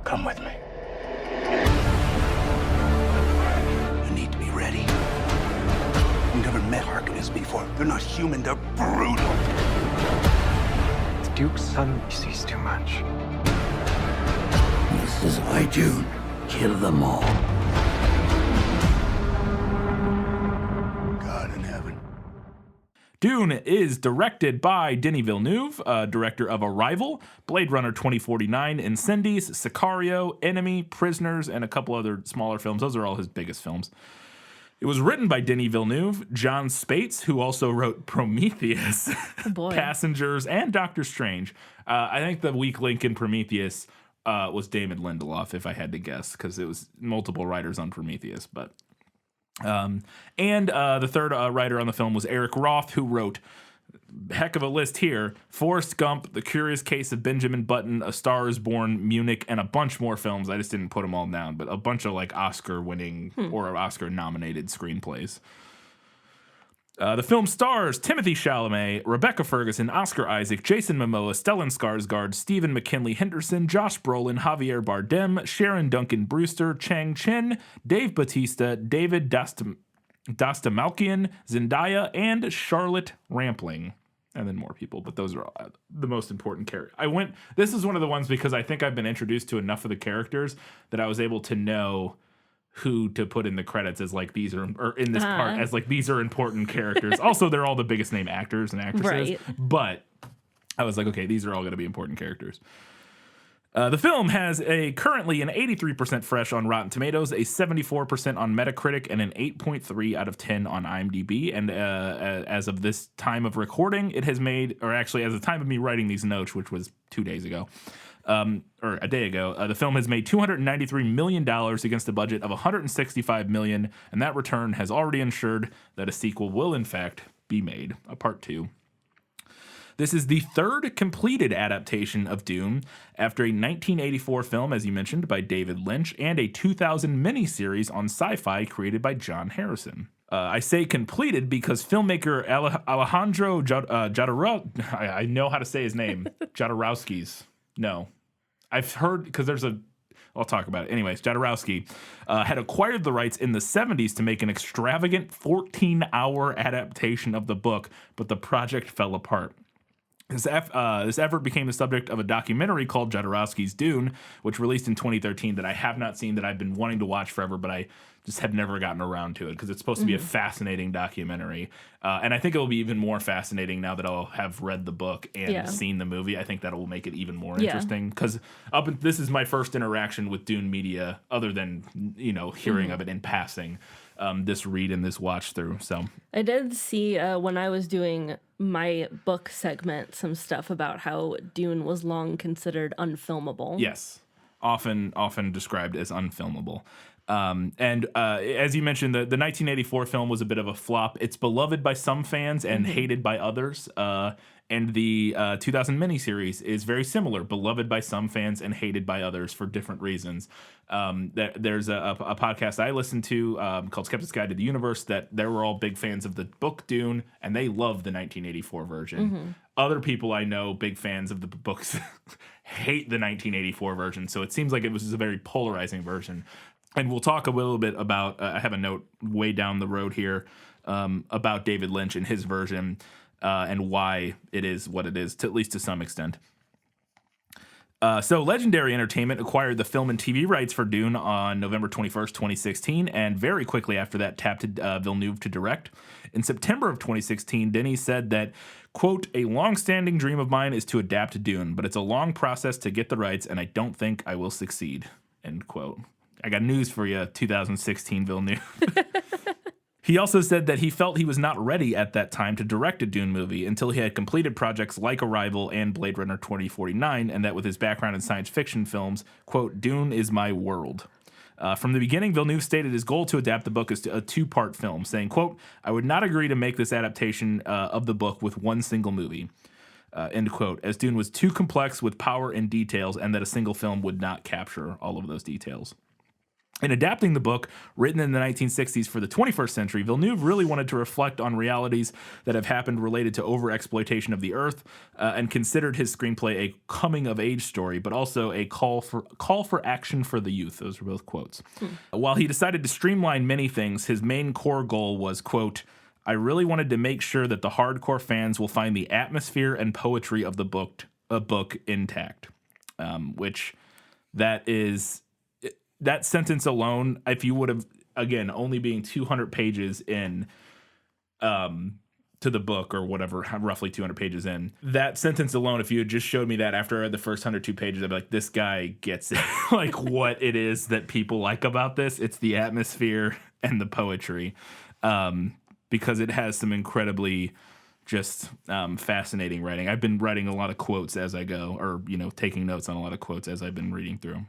Come with me. You need to be ready. You've never met Harkonnens before. They're not human, they're brutal. The Duke's son sees too much. This is why Dune. Kill them all. God in heaven. Dune is directed by Denis Villeneuve, director of Arrival, Blade Runner 2049, Incendies, Sicario, Enemy, Prisoners, and a couple other smaller films. Those are all his biggest films. It was written by Denis Villeneuve, John Spates, who also wrote Prometheus, Passengers, and Doctor Strange. I think the weak link in Prometheus was Damon Lindelof, if I had to guess, because it was multiple writers on Prometheus. But the third writer on the film was Eric Roth, who wrote heck of a list here. Forrest Gump, The Curious Case of Benjamin Button, A Star is Born, Munich, and a bunch more films. I just didn't put them all down, but a bunch of like Oscar-winning or Oscar-nominated screenplays. The film stars Timothy Chalamet, Rebecca Ferguson, Oscar Isaac, Jason Momoa, Stellan Skarsgård, Stephen McKinley Henderson, Josh Brolin, Javier Bardem, Sharon Duncan Brewster, Chang Chen, Dave Bautista, David Dastamalkian, Zendaya, and Charlotte Rampling. And then more people, but those are all the most important characters. This is one of the ones because I think I've been introduced to enough of the characters that I was able to know who to put in the credits as like these are, or in this part as like these are important characters. Also, they're all the biggest name actors and actresses. Right. But I was like, okay, these are all going to be important characters. The film has currently an 83% fresh on Rotten Tomatoes, a 74% on Metacritic, and an 8.3 out of 10 on IMDb. And as of this time of recording, it has made, or actually as of the time of me writing these notes, which was 2 days ago, or a day ago, the film has made $293 million against a budget of $165 million, and that return has already ensured that a sequel will, in fact, be made, a part 2. This is the third completed adaptation of Dune after a 1984 film, as you mentioned, by David Lynch, and a 2000 miniseries on sci-fi created by John Harrison. I say completed because filmmaker Alejandro Jodorowsky, I know how to say his name, Jodorowsky's. No. I've heard, because I'll talk about it. Anyways, Jodorowsky had acquired the rights in the 70s to make an extravagant 14-hour adaptation of the book, but the project fell apart. This effort became the subject of a documentary called Jodorowsky's Dune, which released in 2013 that I have not seen, that I've been wanting to watch forever, but I just have never gotten around to it because it's supposed to be a fascinating documentary. And I think it will be even more fascinating now that I'll have read the book and seen the movie. I think that will make it even more interesting because this is my first interaction with Dune media other than, hearing of it in passing. This read and this watch through. So I did see when I was doing my book segment some stuff about how Dune was long considered unfilmable. Yes, often described as unfilmable. And as you mentioned, the 1984 film was a bit of a flop. It's beloved by some fans and hated by others. And the 2000 miniseries is very similar, beloved by some fans and hated by others for different reasons. There's a podcast I listened to called Skeptic's Guide to the Universe that they were all big fans of the book Dune, and they loved the 1984 version. Other people I know, big fans of the books, hate the 1984 version. So it seems like it was a very polarizing version. And we'll talk a little bit about, I have a note way down the road here about David Lynch and his version and why it is what it is, at least to some extent. So Legendary Entertainment acquired the film and TV rights for Dune on November 21st, 2016, and very quickly after that tapped Villeneuve to direct. In September of 2016, Denis said that, quote, "A long-standing dream of mine is to adapt to Dune, but it's a long process to get the rights, and I don't think I will succeed," end quote. I got news for you, 2016 Villeneuve. He also said that he felt he was not ready at that time to direct a Dune movie until he had completed projects like Arrival and Blade Runner 2049, and that with his background in science fiction films, quote, "Dune is my world." From the beginning, Villeneuve stated his goal to adapt the book as a two-part film, saying, quote, "I would not agree to make this adaptation of the book with one single movie," end quote, as Dune was too complex with power and details, and that a single film would not capture all of those details. In adapting the book, written in the 1960s for the 21st century, Villeneuve really wanted to reflect on realities that have happened related to overexploitation of the earth, and considered his screenplay a coming-of-age story, but also a call for action for the youth. Those were both quotes. While he decided to streamline many things, his main core goal was, quote, "I really wanted to make sure that the hardcore fans will find the atmosphere and poetry of the book intact," which that is... That sentence alone, if you would have, again, only being 200 pages in to the book or whatever, roughly 200 pages in, that sentence alone, if you had just showed me that after I read the first 102 pages, I'd be like, this guy gets it. Like what it is that people like about this. It's the atmosphere and the poetry, because it has some incredibly just fascinating writing. I've been writing a lot of quotes as I go, or, taking notes on a lot of quotes as I've been reading through.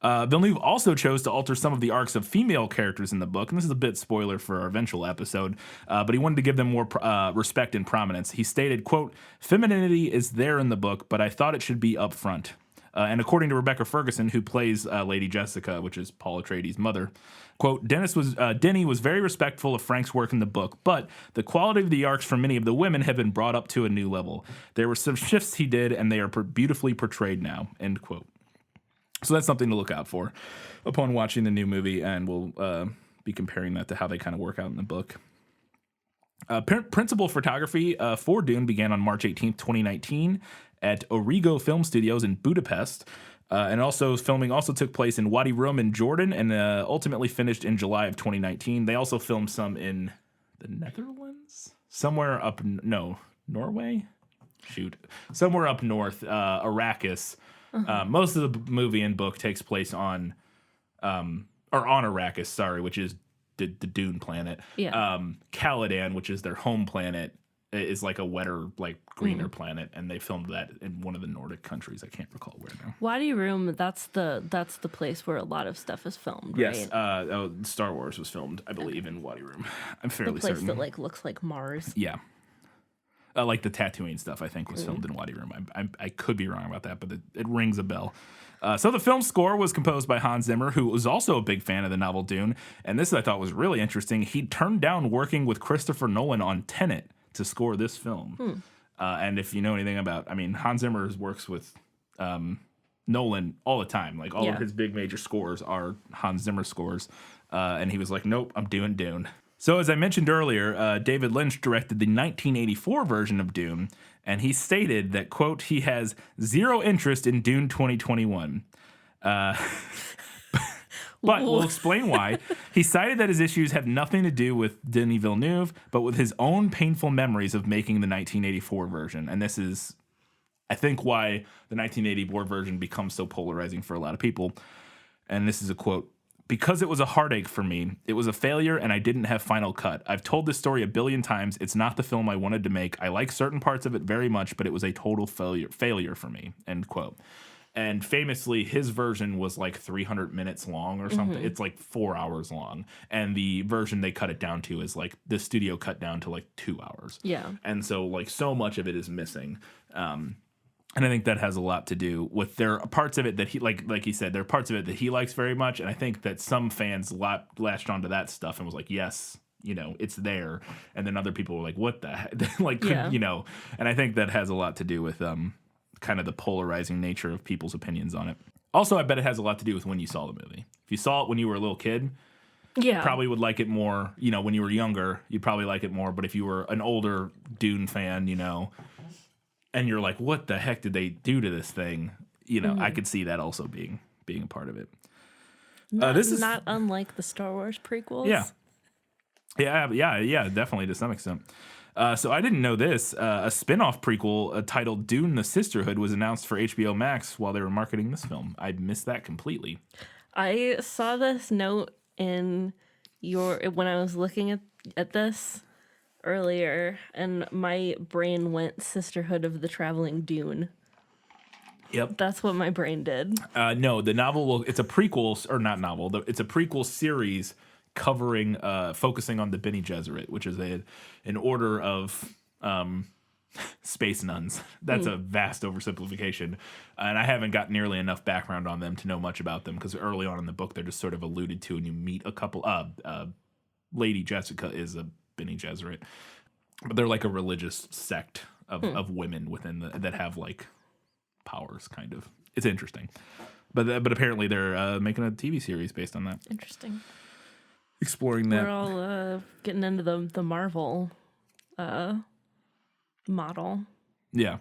Villeneuve also chose to alter some of the arcs of female characters in the book, and this is a bit spoiler for our eventual episode, but he wanted to give them more respect and prominence. He stated, quote, "Femininity is there in the book, but I thought it should be up front." And according to Rebecca Ferguson, who plays Lady Jessica, which is Paul Atreides' mother, quote, Denny was very respectful of Frank's work in the book, but the quality of the arcs for many of the women have been brought up to a new level. There were some shifts he did, and they are beautifully portrayed now, end quote. So that's something to look out for upon watching the new movie, and we'll be comparing that to how they kind of work out in the book. Principal photography for Dune began on March 18th, 2019 at Origo Film Studios in Budapest. And also filming also took place in Wadi Rum in Jordan and ultimately finished in July of 2019. They also filmed some in the Netherlands? Norway? Somewhere up north, Arrakis. Most of the movie and book takes place on Arrakis, which is the Dune planet. Yeah. Caladan, which is their home planet, is like a wetter, like greener planet, and they filmed that in one of the Nordic countries. I can't recall where now. Wadi Rum, that's the place where a lot of stuff is filmed, yes, right? Star Wars was filmed, I believe, in Wadi Rum. I'm fairly the place certain. that like looks like Mars. Yeah. Like the Tatooine stuff, I think, was filmed in Wadi Rum. I could be wrong about that, but it rings a bell. So the film score was composed by Hans Zimmer, who was also a big fan of the novel Dune. And this I thought was really interesting. He turned down working with Christopher Nolan on Tenet to score this film. And if you know anything about, Hans Zimmer works with Nolan all the time. Like all of his big major scores are Hans Zimmer scores. And he was like, nope, I'm doing Dune. So as I mentioned earlier, David Lynch directed the 1984 version of Dune, and he stated that, quote, he has zero interest in Dune 2021. But we'll explain why. He cited that his issues have nothing to do with Denis Villeneuve, but with his own painful memories of making the 1984 version. And this is, I think, why the 1984 version becomes so polarizing for a lot of people. And this is a quote. "Because it was a heartache for me. It was a failure, and I didn't have final cut. I've told this story a billion times. It's not the film I wanted to make. I like certain parts of it very much, but it was a total failure for me." End quote. And famously, his version was like 300 minutes long or something. It's like 4 hours long. And the version they cut it down to is like the studio cut down to like 2 hours. Yeah. And so like so much of it is missing. And I think that has a lot to do with there are parts of it that he like he said, there are parts of it that he likes very much. And I think that some fans latched onto that stuff and was like, yes, it's there. And then other people were like, what the heck? And I think that has a lot to do with kind of the polarizing nature of people's opinions on it. Also, I bet it has a lot to do with when you saw the movie. If you saw it when you were a little kid, you probably would like it more. When you were younger, you'd probably like it more. But if you were an older Dune fan, and you're like, what the heck did they do to this thing? I could see that also being a part of it. This is not unlike the Star Wars prequels. Yeah, definitely to some extent. So I didn't know this. A spin-off prequel titled Dune: The Sisterhood was announced for HBO Max while they were marketing this film. I missed that completely. I saw this note when I was looking at this earlier, and my brain went Sisterhood of the Traveling Dune. Yep. That's what my brain did. No, the novel it's a prequel, or not novel, it's a prequel series covering, focusing on the Bene Gesserit, which is an order of space nuns. That's a vast oversimplification. And I haven't got nearly enough background on them to know much about them, because early on in the book, they're just sort of alluded to, and you meet a couple, Lady Jessica is a Bene Gesserit, but they're like a religious sect of women within that have like powers, kind of. It's interesting, but apparently they're making a TV series based on that. Interesting. Exploring that. We're all getting into the Marvel model. Yeah.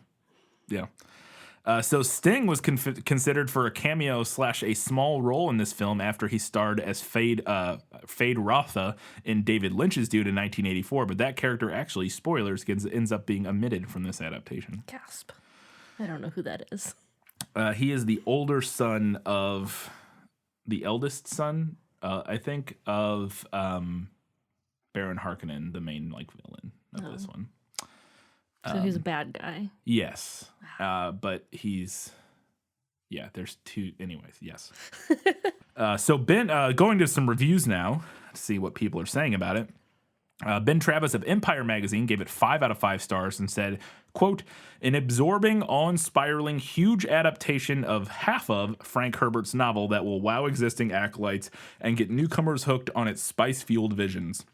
So Sting was considered for a cameo / a small role in this film after he starred as Fade Rotha in David Lynch's Dune in 1984, but that character actually, spoilers, ends up being omitted from this adaptation. Gasp. I don't know who that is. He is the older son of the eldest son, I think, of Baron Harkonnen, the main villain of this one. So he's a bad guy. Yes, but he's Yeah, there's two. Anyways, yes. So Ben, going to some reviews now to see what people are saying about it. Ben Travis of Empire Magazine gave it 5 out of 5 stars and said, quote, an absorbing, awe-inspiring, huge adaptation of half of Frank Herbert's novel that will wow existing acolytes and get newcomers hooked on its spice-fueled visions.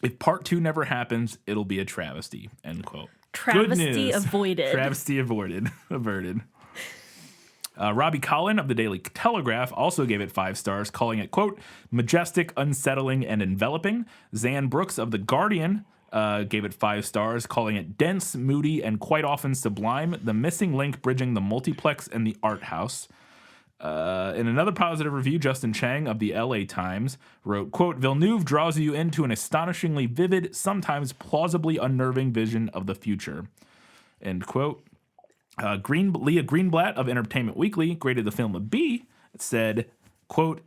If part 2 never happens, it'll be a travesty, end quote. Travesty avoided. Travesty averted. Robbie Collin of the Daily Telegraph also gave it 5 stars, calling it, quote, majestic, unsettling, and enveloping. Zan Brooks of The Guardian gave it 5 stars, calling it dense, moody, and quite often sublime, the missing link bridging the multiplex and the art house. In another positive review, Justin Chang of the LA Times wrote, quote, Villeneuve draws you into an astonishingly vivid, sometimes plausibly unnerving vision of the future, end quote. Leah Greenblatt of Entertainment Weekly graded the film a B. It said, quote,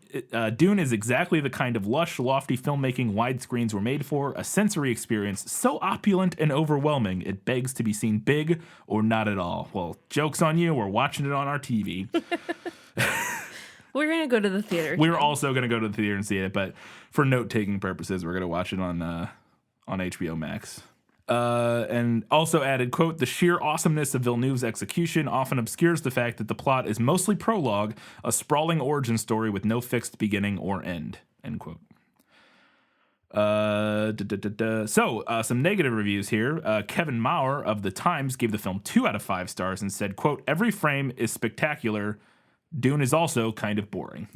Dune is exactly the kind of lush, lofty filmmaking widescreens were made for, a sensory experience so opulent and overwhelming it begs to be seen big or not at all. Well, joke's on you. We're watching it on our TV. We're going to go to the theater. We're also going to go to the theater and see it, but for note-taking purposes, we're going to watch it on HBO Max. And also added, quote, the sheer awesomeness of Villeneuve's execution often obscures the fact that the plot is mostly prologue, a sprawling origin story with no fixed beginning or end, end quote. So, some negative reviews here. Kevin Maurer of The Times gave the film 2 out of 5 stars and said, quote, every frame is spectacular. Dune is also kind of boring.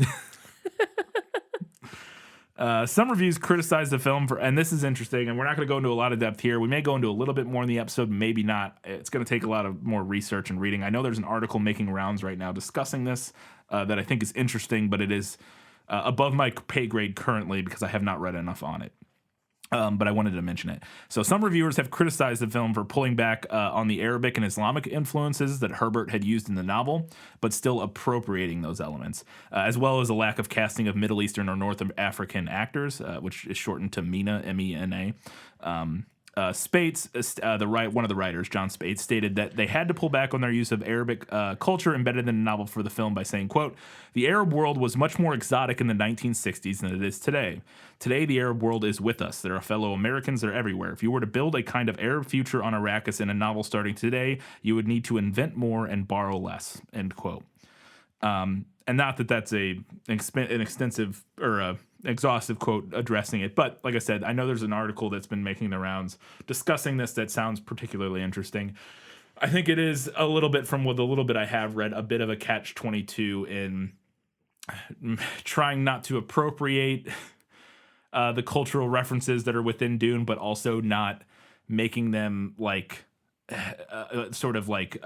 Some reviews criticize the film for, and this is interesting, and we're not going to go into a lot of depth here. We may go into a little bit more in the episode, maybe not. It's going to take a lot of more research and reading. I know there's an article making rounds right now discussing this that I think is interesting, but it is above my pay grade currently because I have not read enough on it. But I wanted to mention it. So some reviewers have criticized the film for pulling back on the Arabic and Islamic influences that Herbert had used in the novel, but still appropriating those elements, as well as a lack of casting of Middle Eastern or North African actors, which is shortened to MENA, M-E-N-A. Spates, one of the writers, John Spates, stated that they had to pull back on their use of Arabic culture embedded in the novel for the film by saying, quote, the Arab world was much more exotic in the 1960s than it is today. Today, the Arab world is with us. There are fellow Americans. They're everywhere. If you were to build a kind of Arab future on Arrakis in a novel starting today, you would need to invent more and borrow less, end quote. And not that that's an extensive or exhaustive quote addressing it, but like I said, I know there's an article that's been making the rounds discussing this that sounds particularly interesting. I think it is a little bit, from what the little bit I have read, a bit of a catch-22 in trying not to appropriate the cultural references that are within Dune, but also not making them like sort of like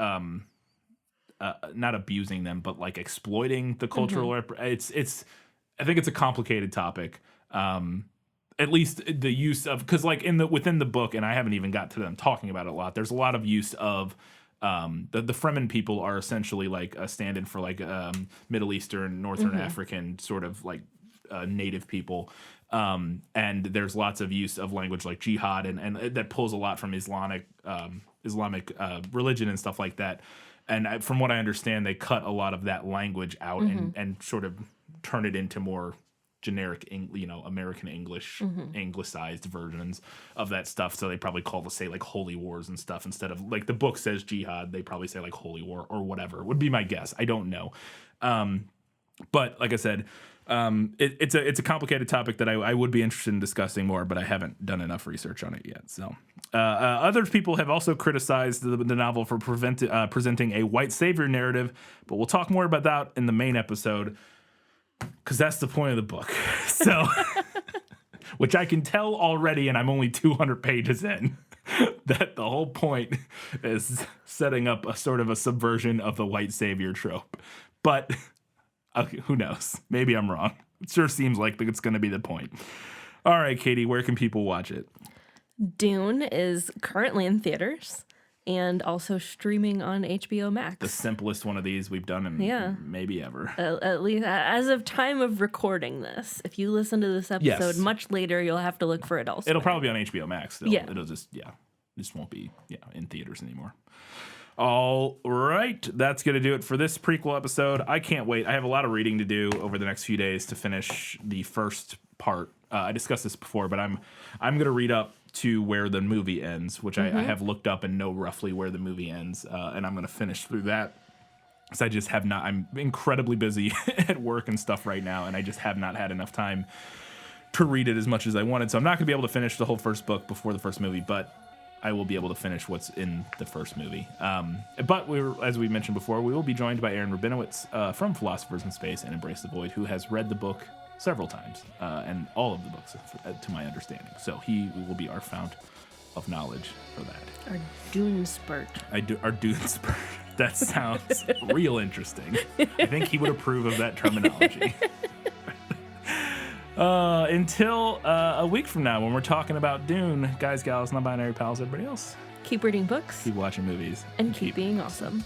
not abusing them, but like exploiting the cultural. It's I think it's a complicated topic. At least the use of, because like within the book, and I haven't even got to them talking about it a lot, there's a lot of use of the Fremen people are essentially like a stand-in for like Middle Eastern, Northern African sort of like native people. And there's lots of use of language like jihad and that pulls a lot from Islamic religion and stuff like that. And from what I understand, they cut a lot of that language out and sort of turn it into more generic, American English, anglicized versions of that stuff. So they probably say like holy wars and stuff instead of, like, the book says jihad, they probably say like holy war or whatever would be my guess. I don't know. But like I said, it's a complicated topic that I would be interested in discussing more, but I haven't done enough research on it yet. So other people have also criticized the novel for presenting a white savior narrative, but we'll talk more about that in the main episode, because that's the point of the book. So, which I can tell already, and I'm only 200 pages in, that the whole point is setting up a sort of a subversion of the white savior trope. But okay, who knows? Maybe I'm wrong. It sure seems like it's going to be the point. All right, Katie, where can people watch it? Dune is currently in theaters and also streaming on HBO Max. The simplest one of these we've done in maybe ever. At least as of time of recording this. If you listen to this episode much later, you'll have to look for it also. It'll probably be on HBO Max still. Yeah. It'll just won't be in theaters anymore. All right, that's going to do it for this prequel episode. I can't wait. I have a lot of reading to do over the next few days to finish the first part. I discussed this before, but I'm going to read up to where the movie ends, which I have looked up and know roughly where the movie ends, and I'm going to finish through that. Because I just have not. I'm incredibly busy at work and stuff right now, and I just have not had enough time to read it as much as I wanted. So I'm not going to be able to finish the whole first book before the first movie, but I will be able to finish what's in the first movie. But as we mentioned before, we will be joined by Aaron Rabinowitz from Philosophers in Space and Embrace the Void, who has read the book several times, and all of the books, to my understanding. So he will be our fount of knowledge for that. Our Dune spurt. Our Dune spurt. That sounds real interesting. I think he would approve of that terminology. Until a week from now when we're talking about Dune, guys, gals, non-binary pals, everybody else. Keep reading books. Keep watching movies. And keep being awesome.